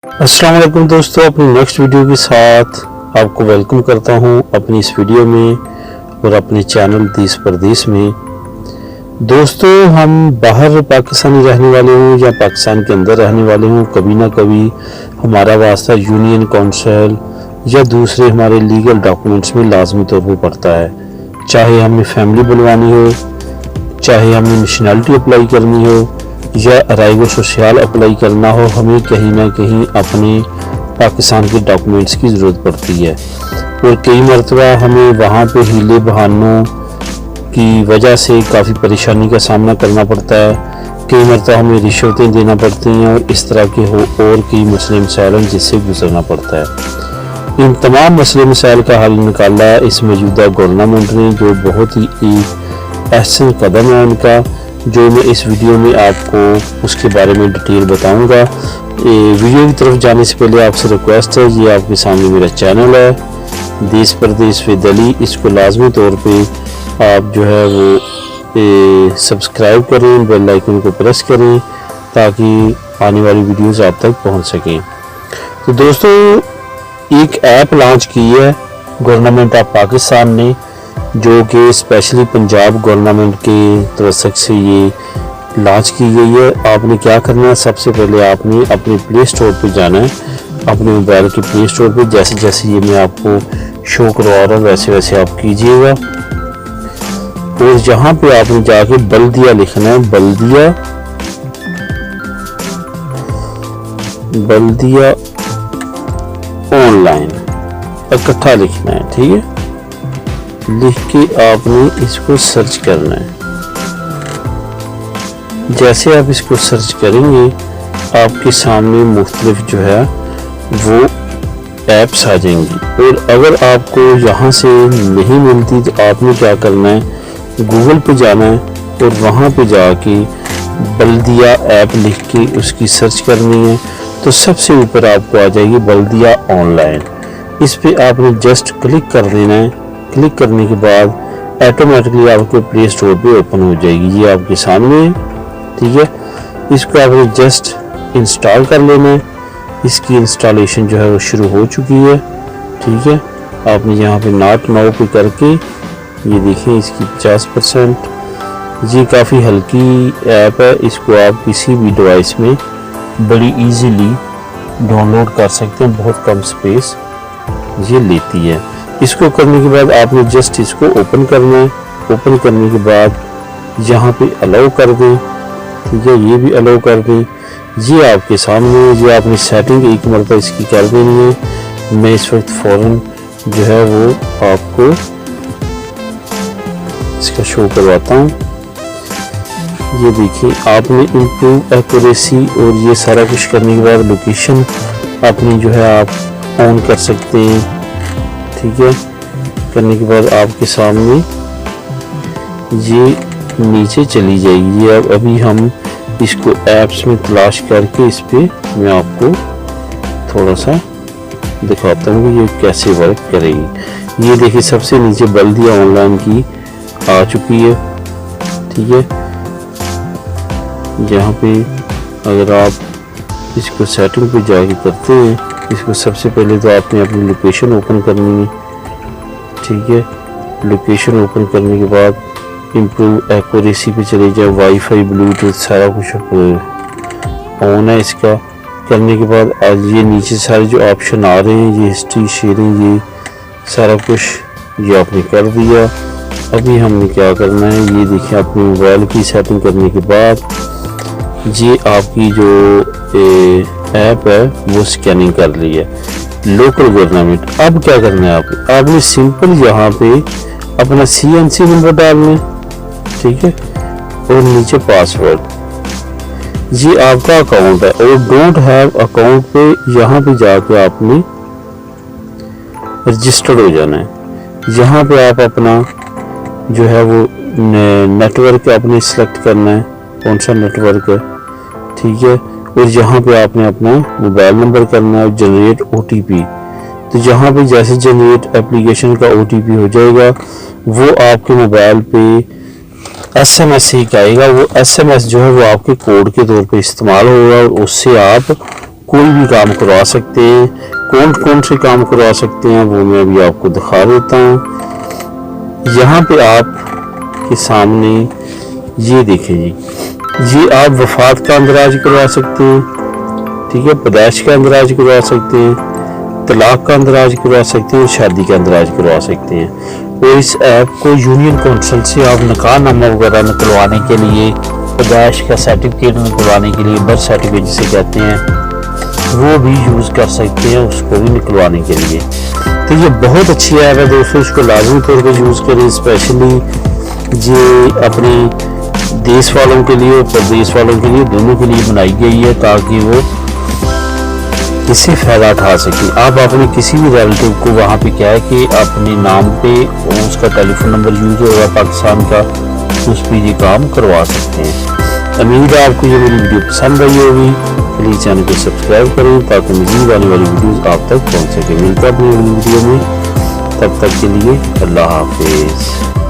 अस्सलाम वालेकुम दोस्तों, अपनी नेक्स्ट वीडियो के साथ आपको वेलकम करता हूं अपनी इस वीडियो में और अपने चैनल देश परदेश में। दोस्तों, हम बाहर पाकिस्तानी रहने वाले हों या पाकिस्तान के अंदर रहने वाले हों, कभी ना कभी हमारा वास्ता यूनियन काउंसिल या दूसरे हमारे लीगल डॉक्यूमेंट्स में लाजमी तौर पर पड़ता है। चाहे हमें फैमिली बुलवानी हो, चाहे हमें नेशनैलिटी अप्लाई करनी हो या अराइवल सोशल अप्लाई करना हो, हमें कहीं ना कहीं अपने पाकिस्तान के डॉक्यूमेंट्स की ज़रूरत पड़ती है। और कई मरतबा हमें वहाँ पे हीले बहानों की वजह से काफ़ी परेशानी का सामना करना पड़ता है। कई मरतबा हमें रिश्वतें देना पड़ती हैं और इस तरह के और कई मसले मसाइल हैं जिससे गुजरना पड़ता है। इन तमाम मसले मसाइल का हल निकाला इस मौजूदा गवर्नमेंट ने, जो बहुत ही एक अहसन कदम है उनका, जो मैं इस वीडियो में आपको उसके बारे में डिटेल बताऊंगा। वीडियो की तरफ जाने से पहले आपसे रिक्वेस्ट है, ये आपके सामने मेरा चैनल है देश परदेश विद अली, इसको लाजमी तौर पे आप जो है वो सब्सक्राइब करें, बेल आइकन को प्रेस करें ताकि आने वाली वीडियोस आप तक पहुंच सकें। तो दोस्तों, एक ऐप लॉन्च की है गवर्नमेंट ऑफ पाकिस्तान ने, जो कि स्पेशली पंजाब गवर्नमेंट के तरफ से ये लॉन्च की गई है। आपने क्या करना है, सबसे पहले आपने अपने प्ले स्टोर पे जाना है, अपने मोबाइल के प्ले स्टोर पे। जैसे जैसे ये मैं आपको शो करवा रहा हूँ वैसे वैसे आप कीजिएगा। और जहाँ पे आपने जाके बल्दिया लिखना है, बल्दिया ऑनलाइन इकट्ठा लिखना है, ठीक है। लिख के आपने इसको सर्च करना है। जैसे आप इसको सर्च करेंगे आपके सामने मुख्तलिफ जो है वो ऐप्स आ जाएंगी। और अगर आपको यहाँ से नहीं मिलती तो आपने क्या करना है, गूगल पे जाना है और वहाँ पे जाके बल्दिया ऐप लिख के उसकी सर्च करनी है। तो सबसे ऊपर आपको आ जाएगी बल्दिया ऑनलाइन। इस पे आपने जस्ट क्लिक कर देना है। क्लिक करने के बाद ऑटोमेटिकली आपके प्ले स्टोर पे ओपन हो जाएगी। ये आपके सामने है, ठीक है। इसको आपने जस्ट इंस्टॉल कर लेना है। इसकी इंस्टॉलेशन जो है वो शुरू हो चुकी है, ठीक है। आपने यहाँ पे नॉट नाउ पे करके ये देखें इसकी 50%। ये काफ़ी हल्की ऐप है, इसको आप किसी भी डिवाइस में बड़ी इजीली डाउनलोड कर सकते हैं, बहुत कम स्पेस ये लेती है। इसको करने के बाद आपने जस्ट इसको ओपन करना है। ओपन करने के बाद यहाँ पे अलाउ कर दें, ठीक है। ये भी अलाउ कर दें। ये आपके सामने, ये आपने सेटिंग एक मरतबा इसकी कर देनी है। मैं इस वक्त फ़ौरन जो है वो आपको इसका शो करवाता हूँ। ये देखिए, आपने इम्प्रूव एक्यूरेसी और ये सारा कुछ करने के बाद लोकेशन अपनी जो है आप ऑन कर सकते हैं, ठीक है। करने के बाद आपके सामने ये नीचे चली जाएगी। ये अब अभी हम इसको ऐप्स में तलाश करके इस पे मैं आपको थोड़ा सा दिखाता हूँ कि ये कैसे वर्क करेगी। ये देखिए, सबसे नीचे बल्दिया ऑनलाइन की आ चुकी है, ठीक है। यहाँ पे अगर आप इसको सेटिंग पे जाके करते हैं, इसको सबसे पहले तो आपने अपनी लोकेशन ओपन करनी है, ठीक है। लोकेशन ओपन करने के बाद इम्प्रूव एक्यूरेसी पे चले जाए। वाईफाई, ब्लूटूथ सारा कुछ ऑन है। इसका करने के बाद आज ये नीचे सारे जो ऑप्शन आ रहे हैं, ये हिस्ट्री, शेयरिंग, ये सारा कुछ ये आपने कर दिया। अभी हमने क्या करना है, ये देखिए अपने मोबाइल की सेटिंग करने के बाद ये आपकी जो ऐप है वो स्कैनिंग कर ली है, लोकल गवर्नमेंट। अब क्या करना है, आपने सिंपल यहाँ पे अपना CNC नंबर डालना है, ठीक है। और नीचे पासवर्ड। ये आपका अकाउंट है और डोंट हैव अकाउंट पे यहाँ पे जाके आपने रजिस्टर्ड हो जाना है। यहाँ पे आप अपना जो है वो नेटवर्क आपने सिलेक्ट करना है, कौन सा नेटवर्क है, ठीक है। और यहाँ पे आपने अपना मोबाइल नंबर करना है, जनरेट OTP। तो यहाँ पे जैसे जनरेट एप्लीकेशन का OTP हो जाएगा, वो आपके मोबाइल पे SMS ही आएगा। वो SMS जो है वो आपके कोड के तौर पे इस्तेमाल होगा और उससे आप कोई भी काम करवा सकते हैं। कौन कौन से काम करवा सकते हैं वो मैं अभी आपको दिखा देता हूँ। यहाँ पे आप के सामने ये देखें जी, ये आप वफात का अंदराज करवा सकते हैं, ठीक है, पैदाइश का अंदराज करवा सकते हैं, तलाक का अंदराज करवा सकते हैं, शादी का अंदराज करवा सकते हैं। और इस ऐप को यूनियन काउंसिल से आप निकाहनामा वगैरह निकलवाने के लिए, पैदाइश का सर्टिफिकेट निकलवाने के लिए, बर्थ सर्टिफिकेट जिसे कहते हैं, वो भी यूज़ कर सकते हैं, उसको भी निकलवाने के लिए। तो ये बहुत अच्छी ऐप है दोस्तों, इसको लाजमी तौर पर यूज़ करें। स्पेशली ये अपने देश वालों के लिए और प्रदेश वालों के लिए, दोनों के लिए बनाई गई है ताकि वो इससे फ़ायदा उठा सके। आप अपने किसी भी रिलेटिव को वहाँ पे क्या है कि अपने नाम पे उसका टेलीफोन नंबर यूज होगा पाकिस्तान का, उस पर ये काम करवा सकते हैं। उम्मीद है आपको ये मेरी वीडियो पसंद आई होगी। प्लीज़ चैनल को सब्सक्राइब करें ताकि मज़ीद आने वाली वीडियोज़ आप तक पहुँच सके। मिलता है अपनी वीडियो में, तब तक के लिए अल्लाह हाफिज़।